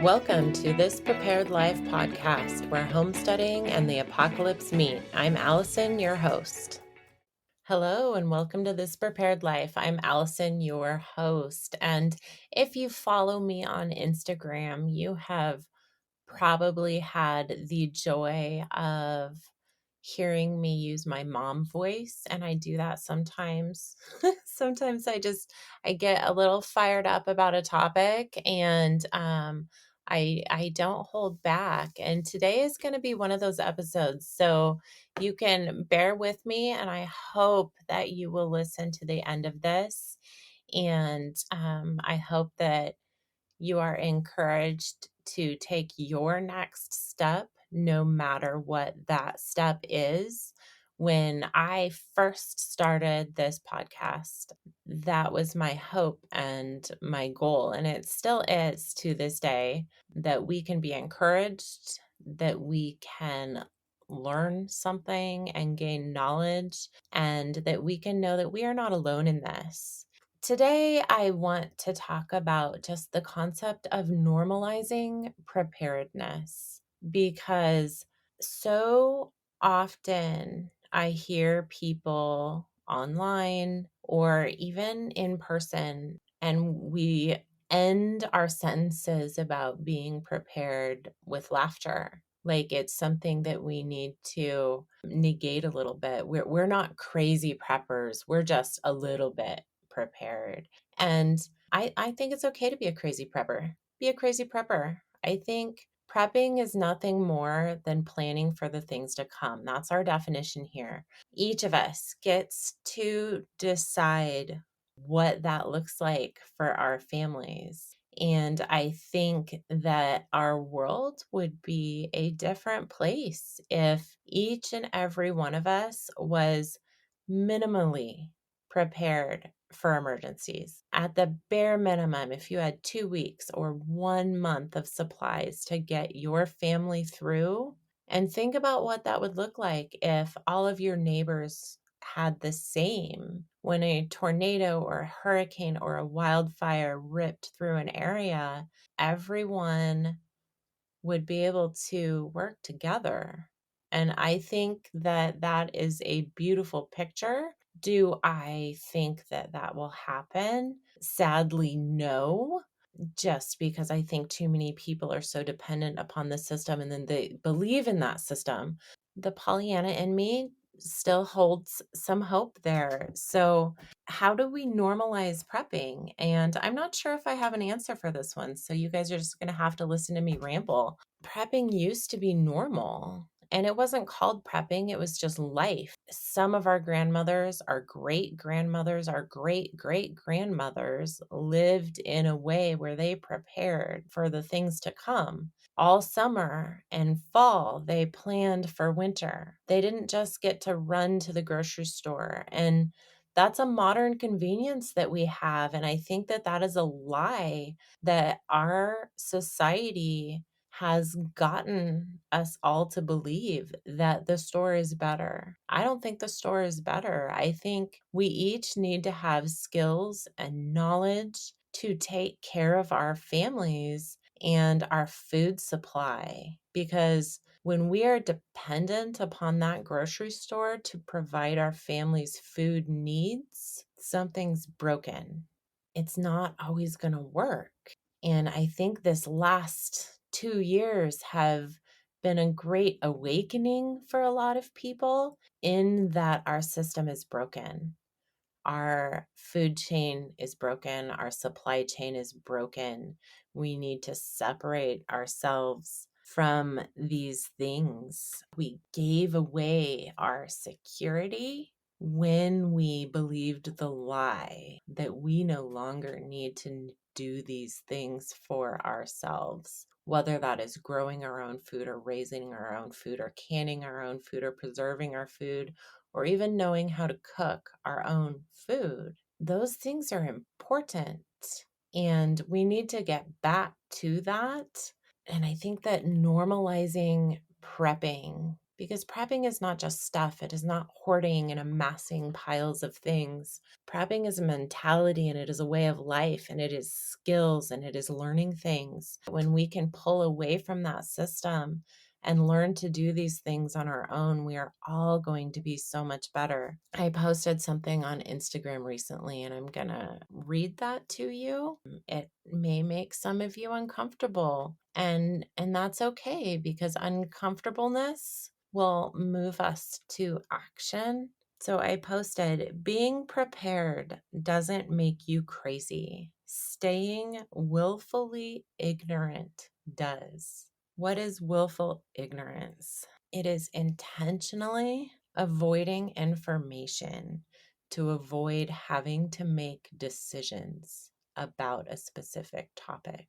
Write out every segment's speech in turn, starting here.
Welcome to this Prepared Life podcast where homesteading and the apocalypse meet. I'm Allison, your host. Hello and welcome to This Prepared Life. I'm Allison, your host. And if you follow me on Instagram, you have probably had the joy of hearing me use my mom voice, and I do that sometimes. Sometimes I get a little fired up about a topic, and I don't hold back. And today is going to be one of those episodes, so you can bear with me, and I hope that you will listen to the end of this. And I hope that you are encouraged to take your next step, no matter what that step is. When I first started this podcast, that was my hope and my goal, and it still is to this day, that we can be encouraged, that we can learn something and gain knowledge, and that we can know that we are not alone in this. Today, I want to talk about just the concept of normalizing preparedness, because so often I hear people online or even in person, and we end our sentences about being prepared with laughter. Like it's something that we need to negate a little bit. We're not crazy preppers. We're just a little bit prepared. And I think it's okay to be a crazy prepper. Be a crazy prepper. I think prepping is nothing more than planning for the things to come. That's our definition here. Each of us gets to decide what that looks like for our families. And I think that our world would be a different place if each and every one of us was minimally prepared for emergencies. At the bare minimum, if you had 2 weeks or 1 month of supplies to get your family through, and think about what that would look like if all of your neighbors had the same. When a tornado or a hurricane or a wildfire ripped through an area, everyone would be able to work together. And I think that that is a beautiful picture. Do I think that that will happen? Sadly, no, just because I think too many people are so dependent upon the system and then they believe in that system. The Pollyanna in me still holds some hope there. So, how do we normalize prepping? And I'm not sure if I have an answer for this one. So, you guys are just going to have to listen to me ramble. Prepping used to be normal. And it wasn't called prepping, it was just life. Some of our grandmothers, our great grandmothers, our great great grandmothers lived in a way where they prepared for the things to come. All summer and fall, they planned for winter. They didn't just get to run to the grocery store. And that's a modern convenience that we have. And I think that that is a lie that our society has gotten us all to believe that the store is better. I don't think the store is better. I think we each need to have skills and knowledge to take care of our families and our food supply, because when we are dependent upon that grocery store to provide our family's food needs, something's broken. It's not always going to work. And I think this last 2 years have been a great awakening for a lot of people, in that our system is broken. Our food chain is broken. Our supply chain is broken. We need to separate ourselves from these things. We gave away our security when we believed the lie that we no longer need to do these things for ourselves. Whether that is growing our own food or raising our own food or canning our own food or preserving our food, or even knowing how to cook our own food. Those things are important, and we need to get back to that. And I think that normalizing prepping Because prepping is not just stuff. It is not hoarding and amassing piles of things. Prepping is a mentality, and it is a way of life, and it is skills, and it is learning things. When we can pull away from that system and learn to do these things on our own, we are all going to be so much better. I posted something on Instagram recently, and I'm going to read that to you. It may make some of you uncomfortable, and that's okay, because uncomfortableness will move us to action. So I posted, being prepared doesn't make you crazy. Staying willfully ignorant does. What is willful ignorance? It is intentionally avoiding information to avoid having to make decisions about a specific topic.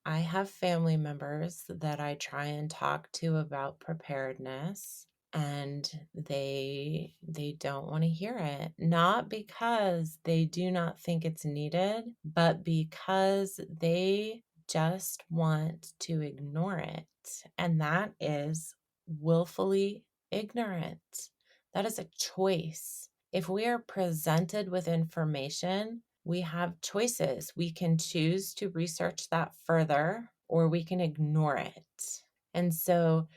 I have family members that I try and talk to about preparedness, and they don't want to hear it, not because they do not think it's needed, but because they just want to ignore it. And that is willfully ignorant. That is a choice. If we are presented with information, we have choices. We can choose to research that further, or we can ignore it. And so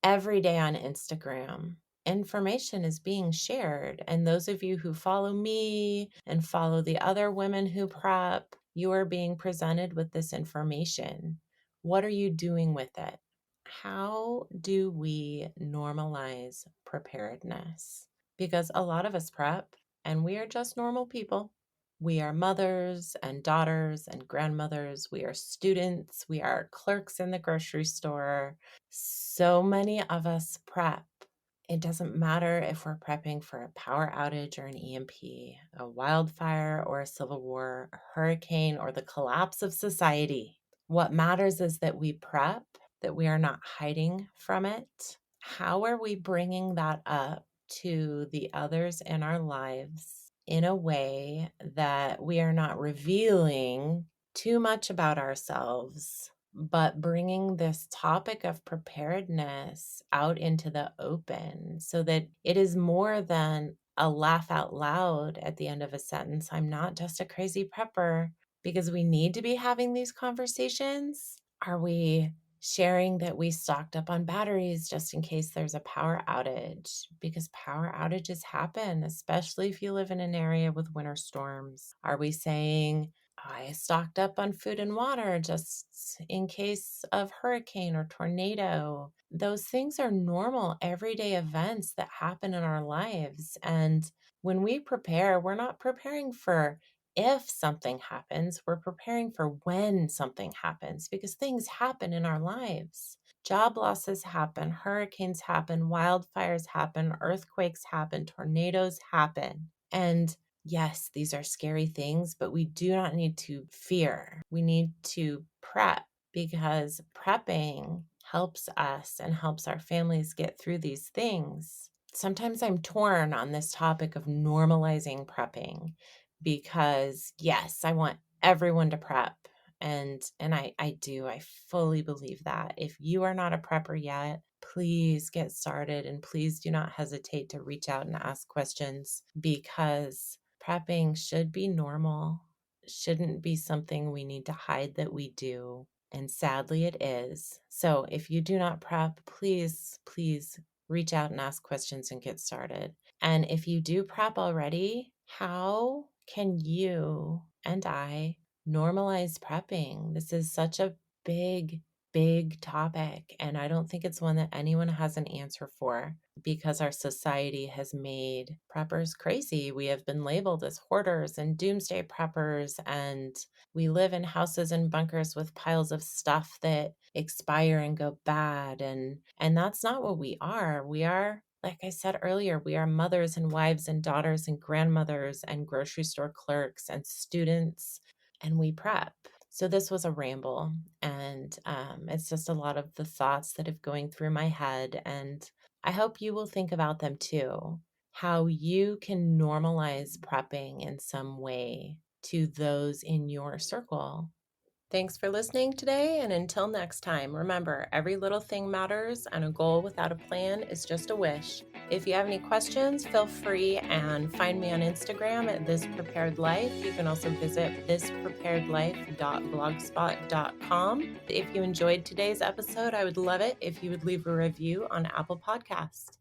every day on Instagram, information is being shared. And those of you who follow me and follow the other women who prep, you are being presented with this information. What are you doing with it? How do we normalize preparedness? Because a lot of us prep and we are just normal people. We are mothers and daughters and grandmothers. We are students. We are clerks in the grocery store. So many of us prep. It doesn't matter if we're prepping for a power outage or an EMP, a wildfire or a civil war, a hurricane or the collapse of society. What matters is that we prep, that we are not hiding from it. How are we bringing that up to the others in our lives in a way that we are not revealing too much about ourselves, but bringing this topic of preparedness out into the open so that it is more than a laugh out loud at the end of a sentence? I'm not just a crazy prepper, because we need to be having these conversations. Are we sharing that we stocked up on batteries just in case there's a power outage? Because power outages happen, especially if you live in an area with winter storms. Are we saying, I stocked up on food and water just in case of hurricane or tornado? Those things are normal, everyday events that happen in our lives. And when we prepare, we're not preparing for if something happens, we're preparing for when something happens, because things happen in our lives. Job losses happen, hurricanes happen, wildfires happen, earthquakes happen, tornadoes happen. And yes, these are scary things, but we do not need to fear. We need to prep, because prepping helps us and helps our families get through these things. Sometimes I'm torn on this topic of normalizing prepping, because yes, I want everyone to prep. And I do. I fully believe that. If you are not a prepper yet, please get started, and please do not hesitate to reach out and ask questions, because prepping should be normal. Shouldn't be something we need to hide that we do. And sadly, it is. So if you do not prep, please, please reach out and ask questions and get started. And if you do prep already, how can you and I normalize prepping? This is such a big, big topic, and I don't think it's one that anyone has an answer for, because our society has made preppers crazy. We have been labeled as hoarders and doomsday preppers, and we live in houses and bunkers with piles of stuff that expire and go bad. And that's not what we are. We are, like I said earlier, we are mothers and wives and daughters and grandmothers and grocery store clerks and students, and we prep. So this was a ramble, and it's just a lot of the thoughts that have going through my head, and I hope you will think about them too. How you can normalize prepping in some way to those in your circle. Thanks for listening today, and until next time, remember, every little thing matters, and a goal without a plan is just a wish. If you have any questions, feel free and find me on Instagram at thispreparedlife. You can also visit thispreparedlife.blogspot.com. If you enjoyed today's episode, I would love it if you would leave a review on Apple Podcasts.